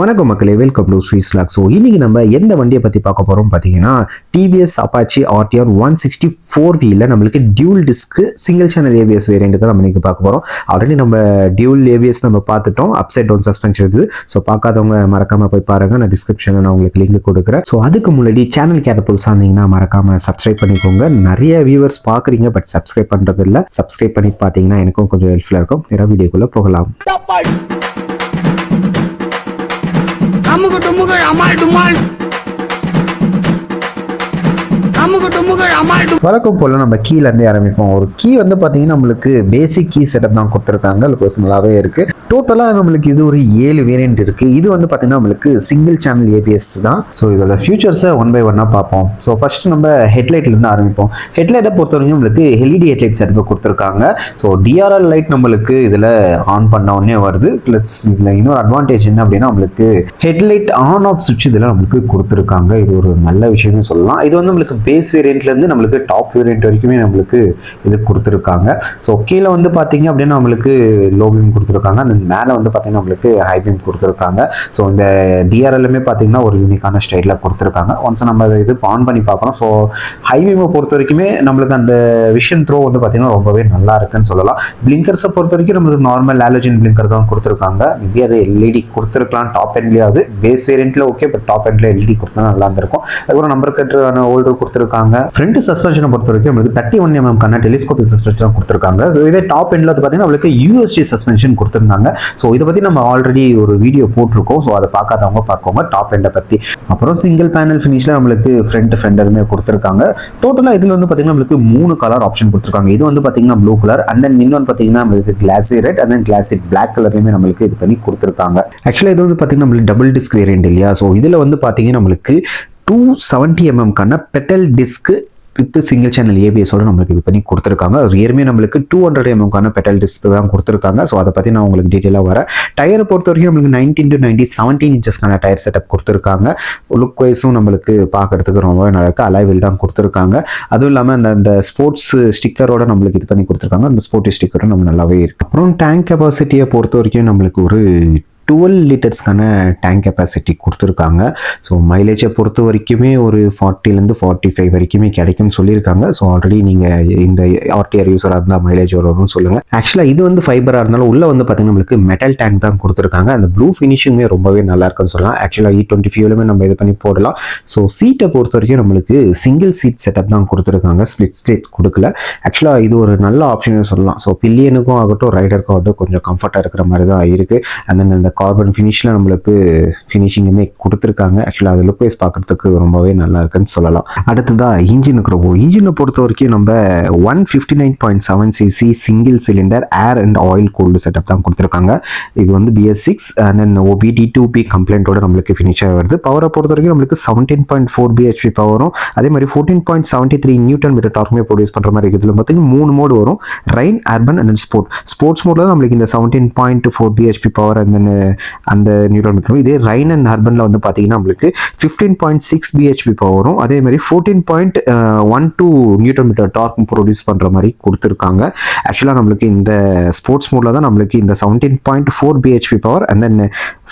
வணக்கம் மக்களே, welcome to Sri ஸ்லாக். ஸோ இன்னைக்கு நம்ம எந்த வண்டியை பற்றி பார்க்க போகிறோம் பார்த்தீங்கன்னா, டிவிஎஸ் அப்பாச்சி ஆர்டிஆர் 164Vல நம்மளுக்கு dual disk single channel ABS variant தான் நம்ம இன்னைக்கு பார்க்க போகிறோம். ஆல்ரெடி நம்ம டியூல் ஏபிஎஸ் நம்ம பார்த்துட்டோம், அப்சைட் டவுன் சஸ்பென்ஷன் இது. ஸோ பார்க்காதவங்க மறக்காம போய் பாருங்க, நான் டிஸ்கிரிப்ஷனில் நான் உங்களுக்கு லிங்க் கொடுக்குறேன். ஸோ அதுக்கு முன்னாடி சேனல் கேட்ட புதுசாக இருந்தீங்கன்னா மறக்காம சப்ஸ்கிரைப் பண்ணிக்கோங்க. நிறைய வியூவர்ஸ் பார்க்குறீங்க, பட் சப்ஸ்கிரைப் பண்ணுறது இல்லை. சப்ஸ்கிரைப் பண்ணி பார்த்தீங்கன்னா எனக்கும் கொஞ்சம் ஹெல்ப்ஃபுல்லாக இருக்கும். நேராக வீடியோக்குள்ளே போகலாம். அமுகு டுமுகு அமால் டுமால் வழக்கம் போல நம்ம கீழ இருந்து ஆரம்பிப்போம். ஒரு கீ வந்து பாத்தீங்கன்னா நம்மளுக்கு பேசிக் கீ செட்டப் தான் கொடுத்துருக்காங்க, பர்சனலாவே இருக்கு. டோட்டலா நம்மளுக்கு இது ஒரு 7 வேரியன்ட் இருக்கு. இது வந்து பாத்தீங்கன்னா நம்மளுக்கு சிங்கிள் சேனல் ஏபிஎஸ் தான். ஸோ இதோட ஃபியூச்சர்ஸை ஒன் பை ஒன்னா பார்ப்போம். ஸோ ஃபர்ஸ்ட் நம்ம ஹெட்லைட்ல இருந்து ஆரம்பிப்போம். ஹெட்லைட்டை பொறுத்தவரைக்கும் நம்மளுக்கு எல்இடி ஹெட்லைட் செட்டப் கொடுத்துருக்காங்க. ஸோ டிஆர்எல் லைட் நம்மளுக்கு இதுல ஆன் பண்ண உடனே வருது. பிளஸ் இதுல இன்னொரு அட்வான்டேஜ் என்ன அப்படின்னா, நம்மளுக்கு ஹெட்லைட் ஆன் ஆஃப் சுவிட்ச் இதுல நம்மளுக்கு கொடுத்துருக்காங்க. இது ஒரு நல்ல விஷயம்னு சொல்லலாம். இது வந்து நம்மளுக்கு பேஸ் வேரியன்ட்ல இருந்து நம்மளுக்கு டாப் வேரியன்ட் வரைக்குமே நம்மளுக்கு இது கொடுத்துருக்காங்க. ஸோ கீழே வந்து பார்த்தீங்க அப்படின்னா நம்மளுக்கு லோ பீம் கொடுத்துருக்காங்க, அந்த மேலே வந்து பார்த்தீங்கன்னா நம்மளுக்கு ஹை பீம் கொடுத்துருக்காங்க. ஸோ இந்த டிஆர்எல்லுமே பார்த்தீங்கன்னா ஒரு யூனிக்கான ஸ்டைலில் கொடுத்துருக்காங்க. ஒன்ஸ் நம்ம இது ஆன் பண்ணி பார்க்குறோம். ஸோ ஹை பீமை பொறுத்த வரைக்குமே நம்மளுக்கு அந்த விஷன் த்ரோ வந்து பார்த்தீங்கன்னா ரொம்பவே நல்லா இருக்குன்னு சொல்லலாம். பிளிங்கர்ஸை பொறுத்த வரைக்கும் நம்மளுக்கு நார்மல் ஆலோஜன் பிளிங்கர் தான் கொடுத்துருக்காங்க. மேபி அது எல்இடி கொடுத்துருக்கலாம் டாப் எண்ட்லேயாவது. பேஸ் வேரியன்ட்ல ஓகே, பட் டாப் எண்ட்ல எல்இடி கொடுத்தா நல்லா இருந்திருக்கும். அதுக்கப்புறம் நம்பர் கட்டுறான ஹோல்டர் கொடுத்துருக்காங்க. ஃப்ரண்ட் சஸ்பென்ஷனை பொறுத்த வரைக்கும் நம்மளுக்கு 31mm கான டெலிஸ்கோபிக் சஸ்பென்ஷன் கொடுத்துருக்காங்க. ஸோ இதே டாப் எண்ட்ல பார்த்தீங்கன்னா நம்மளுக்கு யூஎஸ்டி சஸ்பென்ஷன் கொடுத்துருந்தாங்க. ஸோ இதை பற்றி நம்ம ஆல்ரெடி ஒரு வீடியோ போட்டிருக்கோம். ஸோ அதை பார்க்காதவங்க பார்க்கோங்க டாப் எண்டை பற்றி. அப்புறம் சிங்கிள் பேனல் ஃபினிஷில் நம்மளுக்கு ஃப்ரண்ட் ஃபெண்டருமே கொடுத்துருக்காங்க. டோட்டலாக இதில் வந்து பார்த்தீங்கன்னா நம்மளுக்கு 3 கலர் ஆப்ஷன் கொடுத்துருக்காங்க. இது வந்து பார்த்தீங்கன்னா ப்ளூ கலர், அண்ட் தென் இன்னொன்று பார்த்தீங்கன்னா நம்மளுக்கு classy red, and then classy black கலர்லையுமே நம்மளுக்கு இது பண்ணி கொடுத்துருக்காங்க. ஆக்சுவலாக இது வந்து பார்த்தீங்கன்னா நம்மளுக்கு டபுள் டிஸ்க் வேரியன்ட் இல்லையா. ஸோ இதில் வந்து பார்த்தீங்கன்னா நம்மளுக்கு 270mm கான petal disc with single channel ஏபிஎஸோட நம்மளுக்கு இது பண்ணி கொடுத்துருக்காங்க. ரியர்மே நம்மளுக்கு 200mm கான பெட்டல் டிஸ்க் தான் கொடுத்துருக்காங்க. ஸோ அதை பற்றி நான் உங்களுக்கு டீட்டெயிலாக வரேன். டயரை பொறுத்த வரைக்கும் நம்மளுக்கு 19-90 17 இன்ச்சஸ்க்கான டயர் செட்டப் கொடுத்துருக்காங்க. லுக் வைஸும் நம்மளுக்கு பார்க்கறதுக்கு ரொம்பவே நல்லா இருக்குது. அலைவில் தான் கொடுத்துருக்காங்க. அதுவும் இல்லாமல் அந்த ஸ்போர்ட்ஸ் ஸ்டிக்கரோட நம்மளுக்கு இது பண்ணி கொடுத்துருக்காங்க. அந்த ஸ்போர்ட்ஸ் ஸ்டிக்கரும் நம்ம நல்லாவே இருக்குது. அப்புறம் டேங்க் கெப்பாசிட்டியை பொறுத்த வரைக்கும் நம்மளுக்கு ஒரு 12 லிட்டர்ஸ்க்கான டேங்க் கெப்பாசிட்டி கொடுத்துருக்காங்க. ஸோ மைலேஜை பொறுத்த வரைக்குமே ஒரு 40 45 வரைக்குமே கிடைக்கும்னு சொல்லியிருக்காங்க. ஸோ ஆல்ரெடி நீங்கள் இந்த ஆர்டிஆர் யூஸராக இருந்தால் மைலேஜ் வரும்னு சொல்லுங்கள். ஆக்சுவலாக இது வந்து ஃபைபராக இருந்தாலும் உள்ளே வந்து பார்த்தீங்கன்னா நம்மளுக்கு மெட்டல் டேங்க் தான் கொடுத்துருக்காங்க. அந்த ப்ளூ ஃபினிஷிங்குமே ரொம்பவே நல்லா இருக்குன்னு சொல்லலாம். ஆக்சுவலாக E20 ஃபியூலுமே நம்ம இது பண்ணி போடலாம். ஸோ சீட்டை பொறுத்த வரைக்கும் நம்மளுக்கு சிங்கிள் சீட் செட்டப் தான் கொடுத்துருக்காங்க, ஸ்பிளிட் சீட் கொடுக்கல. ஆக்சுவலாக இது ஒரு நல்ல ஆப்ஷன் சொல்லலாம். ஸோ பில்லியனுக்கும் ஆகட்டும் ரைடருக்கும் ஆகட்டும் கொஞ்சம் கம்ஃபர்ட்டாக இருக்கிற மாதிரி தான் இருக்குது. அந்த கார்பன் ஃபினிஷில் நம்மளுக்கு ஃபினிஷிங்குமே கொடுத்துருக்காங்க. ஆக்சுவலாக அது லுக் வைஸ் பார்க்குறதுக்கு ரொம்பவே நல்லா இருக்குன்னு சொல்லலாம். அடுத்ததாக இன்ஜினுக்கு இன்ஜினை பொறுத்த வரைக்கும் நம்ம 159.7cc single cylinder air and oil cooled setup தான் கொடுத்துருக்காங்க. இது வந்து BS6 அண்ட் தென் OBD2P கம்ப்ளைண்ட்டோட நம்மளுக்கு ஃபினிஷாக வருது. பவரை பொறுத்த வரைக்கும் நம்மளுக்கு 17.4 bhp பவரும், அதே மாதிரி 14.73 நியூட்டன் மீட்டர் டார்க்குமே ப்ரொடியூஸ் பண்ணுற மாதிரி இருக்குது. இதில் பார்த்தீங்கன்னா 3 மோடு வரும், rain, urban and then sports மோடில் தான் நம்மளுக்கு இந்த 17.4 bhp பவர் அண்ட் தென் அந்த நியூட்டன் மீட்டர். இதே ரைன் அண்ட் அர்பன்ல வந்து பார்த்தீங்கன்னா நம்மளுக்கு 15.6 bhp பவரும், அதே மாதிரி 14.12 நியூட்டன் மீட்டர் டார்க் ப்ரொடியூஸ் பண்ணுற மாதிரி கொடுத்துருக்காங்க. ஆக்சுவலாக நம்மளுக்கு இந்த ஸ்போர்ட்ஸ் மோடில் தான் நம்மளுக்கு இந்த 17.4 bhp power and then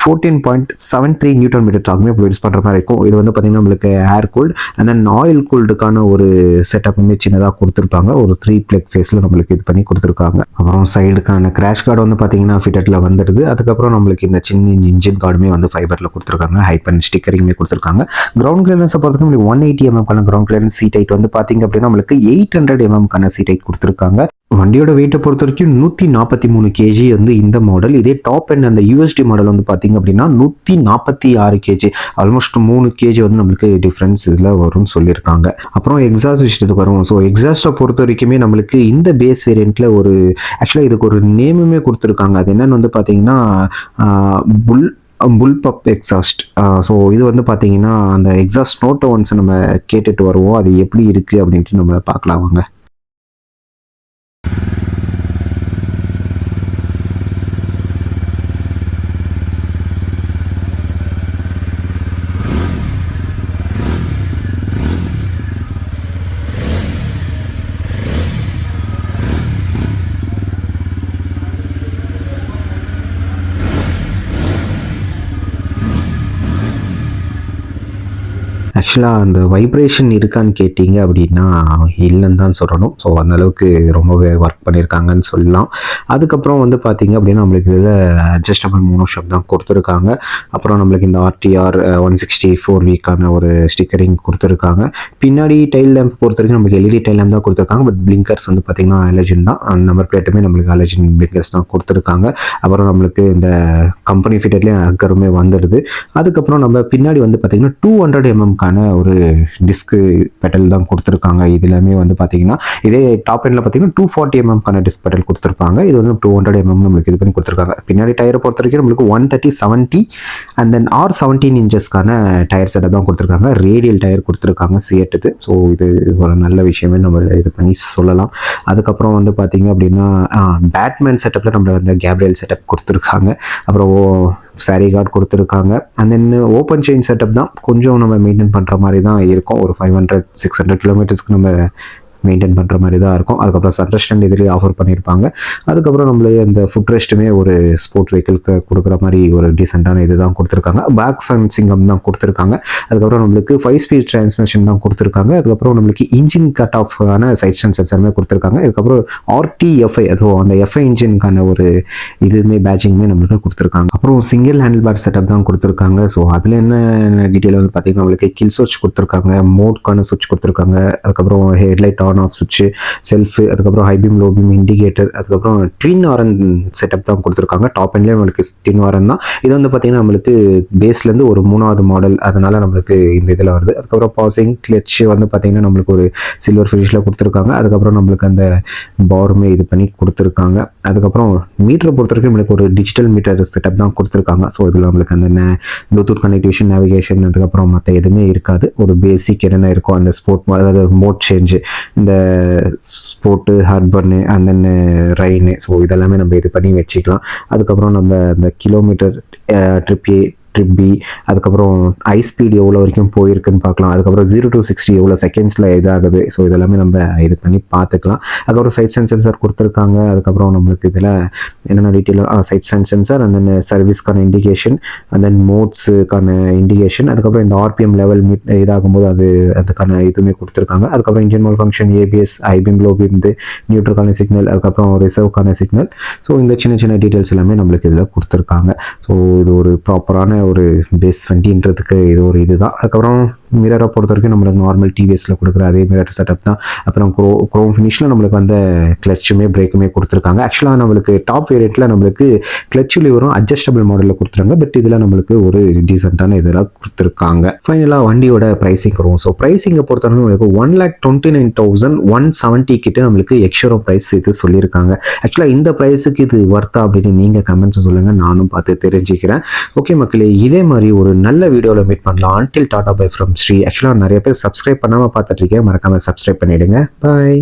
14.73 newton metre டார்க்குமே ப்ரொடியூஸ் பண்ணுற மாதிரி இருக்கும். இது வந்து பார்த்தீங்கன்னா நம்மளுக்கு air cooled and then oil கூல்டுக்கான ஒரு செட்டப்புமே சின்னதாக கொடுத்துருப்பாங்க. ஒரு 3 பிளக் ஃபேஸில் நம்மளுக்கு இது பண்ணி கொடுத்துருக்காங்க. அப்புறம் சைடுக்கான கிராஷ் கார்டு வந்து பார்த்தீங்கன்னா ஃபிட்டட்ல வந்துடுது. அதுக்கப்புறம் நம்மளுக்கு இந்த சின்ன இன்ஜின் கார்டுமே வந்து ஃபைபரில் கொடுத்துருக்காங்க. ஹைப்பன் ஸ்டிக்கரிங்குமே கொடுத்துருக்காங்க. கிரவுண்ட் கிளியரன்ஸை பொறுத்தவரைக்கும் நம்மளுக்கு 180mm கான கிரவுண்ட் கிளியரன்ஸ் சீட் ஹைட் வந்து பார்த்தீங்க அப்படின்னா நம்மளுக்கு 800mm கான சீட் ஹைட் கொடுத்துருக்காங்க. வண்டியோட வெயிட்டை பொறுத்த வரைக்கும் 143 kg வந்து இந்த மாடல். இதே டாப் அண்ட் அந்த யூஎஸ்டி மாடல் வந்து பார்த்தீங்க அப்படின்னா 146 kg, ஆல்மோஸ்ட் 3 kg வந்து நம்மளுக்கு டிஃப்ரென்ஸ் இதில் வரும்னு சொல்லியிருக்காங்க. அப்புறம் எக்ஸாஸ்ட் விஷயத்துக்கு வரும். ஸோ எக்ஸாஸ்ட்டை பொறுத்த வரைக்குமே நம்மளுக்கு இந்த பேஸ் வேரியண்ட்ல ஒரு ஆக்சுவலாக இதுக்கு ஒரு நேமுமே கொடுத்துருக்காங்க. அது என்னன்னு வந்து பார்த்தீங்கன்னா புல்பப் எக்ஸாஸ்ட். ஸோ இது வந்து பார்த்தீங்கன்னா அந்த எக்ஸாஸ்ட் நோட்டை ஒன்ஸ் நம்ம கேட்டுட்டு வருவோம், அது எப்படி இருக்குது அப்படின்ட்டு நம்ம பார்க்கலாம் வாங்க. ஆக்சுவலாக அந்த வைப்ரேஷன் இருக்கான்னு கேட்டிங்க அப்படின்னா இல்லைன்னு தான் சொல்லணும். ஸோ அந்தளவுக்கு ரொம்பவே ஒர்க் பண்ணியிருக்காங்கன்னு சொல்லலாம். அதுக்கப்புறம் வந்து பார்த்திங்க அப்படின்னா நம்மளுக்கு இதில் அட்ஜஸ்டபிள் மோனோஷாப் தான் கொடுத்துருக்காங்க. அப்புறம் நம்மளுக்கு இந்த RTR 164 வீக்கான ஒரு ஸ்டிக்கரிங் கொடுத்துருக்காங்க. பின்னாடி டைல் லேம்ப் பொறுத்த வரைக்கும் நம்மளுக்கு LED டைல் லேம்ப் தான் கொடுத்துருக்காங்க. பட் பிளிங்கர்ஸ் வந்து பார்த்திங்கன்னா ஹாலஜன் தான். நம்பர் பிளேட்டுமே நம்மளுக்கு ஹாலஜன் பிளிங்கர்ஸ் தான் கொடுத்துருக்காங்க. அப்புறம் நம்மளுக்கு இந்த கம்பெனி ஃபிட்டட்லேயே அக்கருமே வந்துடுது. அதுக்கப்புறம் நம்ம பின்னாடி வந்து பார்த்திங்கன்னா 200 mm ஒரு டிஸ்க்கு பெட்டல் தான் கொடுத்துருக்காங்க. இது எல்லாமே வந்து பார்த்திங்கன்னா இதே டாப் எண்டில் பார்த்திங்கன்னா 240 mm டிஸ்க் பெட்டல் கொடுத்துருப்பாங்க. இது வந்து 200 mm நம்மளுக்கு இது பண்ணி கொடுத்துருக்காங்க. பின்னாடி டயரை பொறுத்த வரைக்கும் நம்மளுக்கு 130/70 அண்ட் தென் R17 இன்ச்சஸ்க்கான டயர் செட்டப் தான் கொடுத்துருக்காங்க. ரேடியல் டயர் கொடுத்துருக்காங்க சியட்டுக்கு. ஸோ இது ஒரு நல்ல விஷயமே நம்ம இது பண்ணி சொல்லலாம். அதுக்கப்புறம் வந்து பார்த்திங்க அப்படின்னா பேட்மேன் செட்டப்பில் நம்ம அந்த கேப்ரியல் செட்டப் கொடுத்துருக்காங்க. அப்புறம் சாரி கார்டு கொடுத்துருக்காங்க. And then open chain setup தான் கொஞ்சம் நம்ம மெயின்டைன் பண்ணுற மாதிரி தான் இருக்கும். ஒரு 500-600 கிலோமீட்டர்ஸ்க்கு நம்ம மெயின்டைன் பண்ணுற மாதிரி தான் இருக்கும். அதுக்கப்புறம் சன்ரெஸ்ட் இதுலேயே ஆஃபர் பண்ணியிருப்பாங்க. அதுக்கப்புறம் நம்மளே அந்த ஃபுட் ரெஸ்ட்டுமே ஒரு ஸ்போர்ட்ஸ் வெஹிக்கிளுக்கு கொடுக்குற மாதிரி ஒரு டீசெண்டான இது தான் கொடுத்துருக்காங்க. பேக் சிங்கம் தான் கொடுத்துருக்காங்க. அதுக்கப்புறம் நம்மளுக்கு 5 ஸ்பீட் டிரான்ஸ்மிஷன் தான் கொடுத்துருக்காங்க. அதுக்கப்புறம் நம்மளுக்கு இன்ஜின் கட் ஆஃபான சைட் ஸ்டாண்ட் சென்சருமே கொடுத்துருக்காங்க. அதுக்கப்புறம் RTFI அதுவும் அந்த FI இன்ஜினுக்கான ஒரு இதுவுமே பேட்சிங்குமே நம்மளுக்கு கொடுத்துருக்காங்க. அப்புறம் சிங்கிள் ஹேண்டில் பார் செட்டப் தான் கொடுத்துருக்காங்க. ஸோ அதில் என்ன டீட்டெயில் வந்து பார்த்திங்கன்னா நம்மளுக்கு கில் சுவிட்ச் கொடுத்துருக்காங்க, மோட்கான சுவிட்ச் கொடுத்துருக்காங்க. அதுக்கப்புறம் ஹெட்லைட் ஆன் ஆஃப் சுவிட்ச், செல்ஃபு, அதுக்கப்புறம் high beam low beam indicator, அதுக்கப்புறம் ட்வின் ஆரன் செட்டப் தான் கொடுத்துருக்காங்க. டாப் எண்ட்லேயே நம்மளுக்கு ட்வின் ஆரன் தான். இது வந்து பார்த்திங்கன்னா நம்மளுக்கு பேஸ்லேருந்து ஒரு 3வது மாடல், அதனால் நம்மளுக்கு இந்த இதில் வருது. அதுக்கப்புறம் பாசிங் கிளட்ச் வந்து பார்த்திங்கன்னா நம்மளுக்கு ஒரு சில்வர் ஃபினிஷில் கொடுத்துருக்காங்க. அதுக்கப்புறம் நம்மளுக்கு அந்த பாருமே இது பண்ணி கொடுத்துருக்காங்க. அதுக்கப்புறம் மீட்டரை பொறுத்த வரைக்கும் நம்மளுக்கு ஒரு டிஜிட்டல் மீட்டர் செட்டப் தான் கொடுத்துருக்காங்க. ஸோ இதில் நம்மளுக்கு அந்த ப்ளூடூத் கனெக்டிவிஷன், நேவிகேஷன், அதுக்கப்புறம் மற்ற எதுவுமே இருக்காது. ஒரு பேசிக் என்னென்ன இருக்கும் அந்த ஸ்போர்ட் அதாவது மோட் சேஞ்சு, இந்த ஸ்போர்ட்டு, ஹார்பர்னு அண்ட் தென் ரைனு, ஸோ இதெல்லாமே நம்ம இது பண்ணி வச்சுக்கலாம். அதுக்கப்புறம் நம்ம இந்த கிலோமீட்டர் ட்ரிப் பி, அதுக்கப்புறம் ஹை ஸ்பீட் எவ்வளோ வரைக்கும் போயிருக்குன்னு பார்க்கலாம். அதுக்கப்புறம் 0 to 60 எவ்வளோ செகண்ட்ஸில் இதாகுது. ஸோ இதெல்லாமே நம்ம இது பண்ணி பார்த்துக்கலாம். அதுக்கப்புறம் சைட் ஸ்டாண்ட் சென்சார் கொடுத்துருக்காங்க. அதுக்கப்புறம் நம்மளுக்கு இதில் என்னென்ன டீட்டெயிலாக side stand sensor, and then சர்வீஸ்க்கான இண்டிகேஷன், அண்ட் தென் மோட்ஸுக்கான இண்டிகேஷன், அதுக்கப்புறம் இந்த RPM லெவல் இதாகும்போது அதுக்கான இதுவுமே கொடுத்துருக்காங்க. அதுக்கப்புறம் இன்ஜின் மால் ஃபங்க்ஷன், ABS, ஐபிஎம் லோ பீம், நியூட்ரலுக்கான சிக்னல், அதுக்கப்புறம் ரிசர்வ்க்கான சிக்னல். ஸோ இந்த சின்ன டீட்டெயில்ஸ் எல்லாமே நம்மளுக்கு இதில் கொடுத்துருக்காங்க. ஸோ இது ஒரு ப்ராப்பரான ஒரு பேஸ் 20ன்றதுக்கு இது ஒரு இதுதான். அதுக்கப்புறம் மிரரை பொறுத்த வரைக்கும் நம்மளுக்கு நார்மல் டிவிஎஸ்ல கொடுக்குற அதே மிரர் செட்டப் தான். அப்புறம் குரோம் ஃபினிஷில் நம்மளுக்கு வந்து கிளச்சுமே பிரேக்குமே கொடுத்துருக்காங்க. ஆக்சுவலாக நம்மளுக்கு டாப் வேரியண்ட்டில் நம்மளுக்கு கிளச் லிவரும் அட்ஜஸ்டபிள் மாடலில் கொடுத்துருக்காங்க. பட் இதில் நம்மளுக்கு ஒரு டீசெண்டான இதெல்லாம் கொடுத்துருக்காங்க. ஃபைனலாக வண்டியோட ப்ரைஸிங் வரும். ஸோ ப்ரைஸிங்கை பொறுத்தவரைக்கும் நம்மளுக்கு 1,29,170 கிட்ட நம்மளுக்கு எக்ஸ்ஷோரூம் ப்ரைஸ் இது சொல்லியிருக்காங்க. ஆக்சுவலாக இந்த ப்ரைஸுக்கு இது வர்த்தா அப்படின்னு நீங்கள் கமெண்ட்ஸ் சொல்லுங்கள், நானும் பார்த்து தெரிஞ்சுக்கிறேன். ஓகே மக்களே, இதே மாதிரி ஒரு நல்ல வீடியோவில் மீட் பண்ணலாம். Until tata bye from Sri. ஆக்சுவலாக நிறைய பேர் சப்ஸ்கிரைப் பண்ணாமல் பார்த்துட்டு இருக்கேன், மறக்காமல் சப்ஸ்கிரைப் பண்ணிவிடுங்க. பாய்.